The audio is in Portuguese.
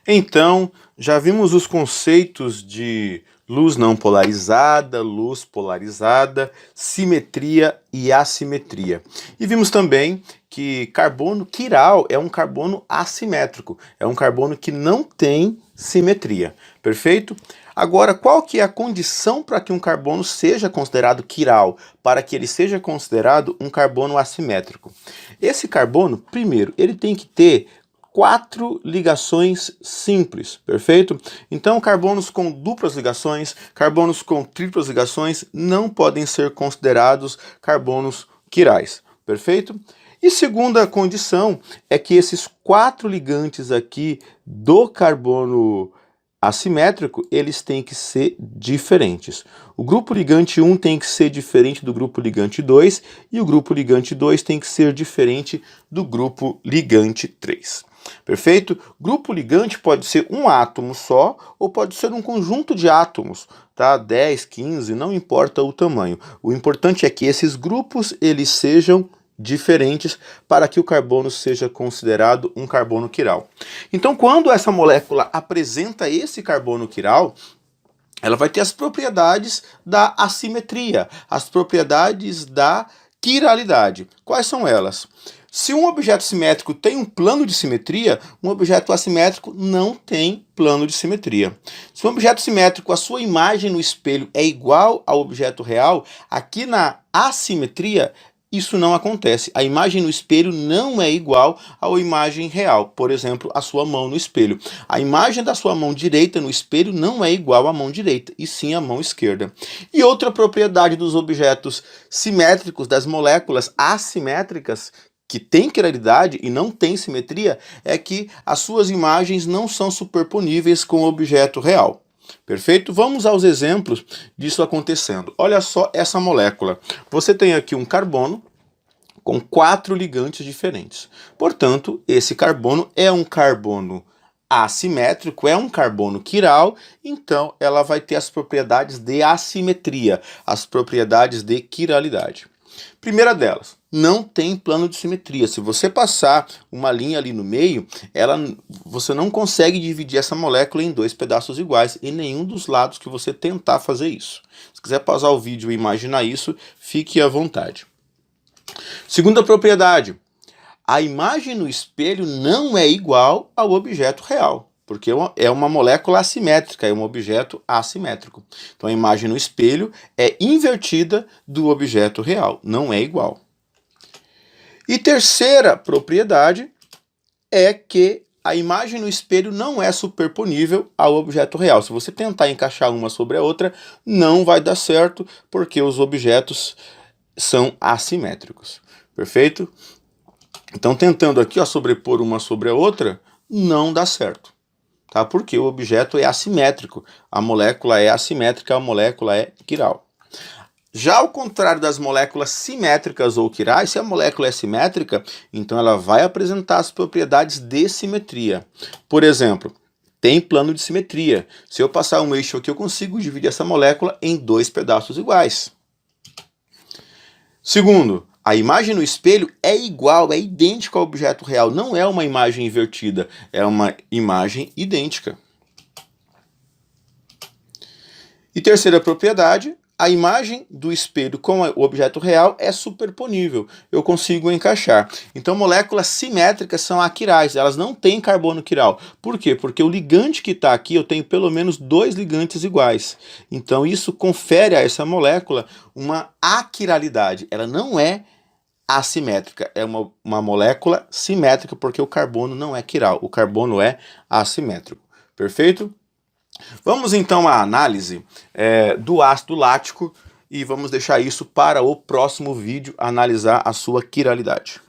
Então, já vimos os conceitos de luz não polarizada, luz polarizada, simetria e assimetria. E vimos também que carbono quiral é um carbono assimétrico, é um carbono que não tem simetria, perfeito? Agora, qual que é a condição para que um carbono seja considerado quiral, para que ele seja considerado um carbono assimétrico? Esse carbono, primeiro, ele tem que ter 4 ligações simples, perfeito? Então, carbonos com duplas ligações, carbonos com triplas ligações não podem ser considerados carbonos quirais, perfeito? E segunda condição é que esses 4 ligantes aqui do carbono assimétrico, eles têm que ser diferentes. O grupo ligante 1 tem que ser diferente do grupo ligante 2 e o grupo ligante 2 tem que ser diferente do grupo ligante 3. Perfeito? Grupo ligante pode ser um átomo só ou pode ser um conjunto de átomos, tá? 10, 15, não importa o tamanho. O importante é que esses grupos eles sejam diferentes para que o carbono seja considerado um carbono quiral. Então, quando essa molécula apresenta esse carbono quiral, ela vai ter as propriedades da assimetria, as propriedades da quiralidade. Quais são elas? Se um objeto simétrico tem um plano de simetria, um objeto assimétrico não tem plano de simetria. Se um objeto simétrico, a sua imagem no espelho é igual ao objeto real, aqui na assimetria, isso não acontece. A imagem no espelho não é igual à imagem real. Por exemplo, a sua mão no espelho. A imagem da sua mão direita no espelho não é igual à mão direita, e sim à mão esquerda. E outra propriedade dos objetos simétricos, das moléculas assimétricas, que tem quiralidade e não tem simetria, é que as suas imagens não são superponíveis com o objeto real. Perfeito? Vamos aos exemplos disso acontecendo. Olha só essa molécula. Você tem aqui um carbono com 4 ligantes diferentes. Portanto, esse carbono é um carbono assimétrico, é um carbono quiral, então ela vai ter as propriedades de assimetria, as propriedades de quiralidade. Primeira delas, não tem plano de simetria. Se você passar uma linha ali no meio, você não consegue dividir essa molécula em 2 pedaços iguais em nenhum dos lados que você tentar fazer isso. Se quiser pausar o vídeo e imaginar isso, fique à vontade. Segunda propriedade, a imagem no espelho não é igual ao objeto real, porque é uma molécula assimétrica, é um objeto assimétrico. Então a imagem no espelho é invertida do objeto real, não é igual. E terceira propriedade é que a imagem no espelho não é superponível ao objeto real. Se você tentar encaixar uma sobre a outra, não vai dar certo, porque os objetos são assimétricos. Perfeito? Então, tentando aqui, ó, sobrepor uma sobre a outra, não dá certo. Tá? Porque o objeto é assimétrico. A molécula é assimétrica, a molécula é quiral. Já ao contrário das moléculas simétricas ou quirais, se a molécula é simétrica, então ela vai apresentar as propriedades de simetria. Por exemplo, tem plano de simetria. Se eu passar um eixo aqui, eu consigo dividir essa molécula em 2 pedaços iguais. Segundo, a imagem no espelho é igual, é idêntica ao objeto real. Não é uma imagem invertida, é uma imagem idêntica. E terceira propriedade, a imagem do espelho com o objeto real é superponível. Eu consigo encaixar. Então, moléculas simétricas são aquirais. Elas não têm carbono quiral. Por quê? Porque o ligante que está aqui, eu tenho pelo menos 2 ligantes iguais. Então, isso confere a essa molécula uma aquiralidade. Ela não é assimétrica. É uma molécula simétrica, porque o carbono não é quiral. O carbono é assimétrico. Perfeito? Vamos então à análise do ácido lático e vamos deixar isso para o próximo vídeo, analisar a sua quiralidade.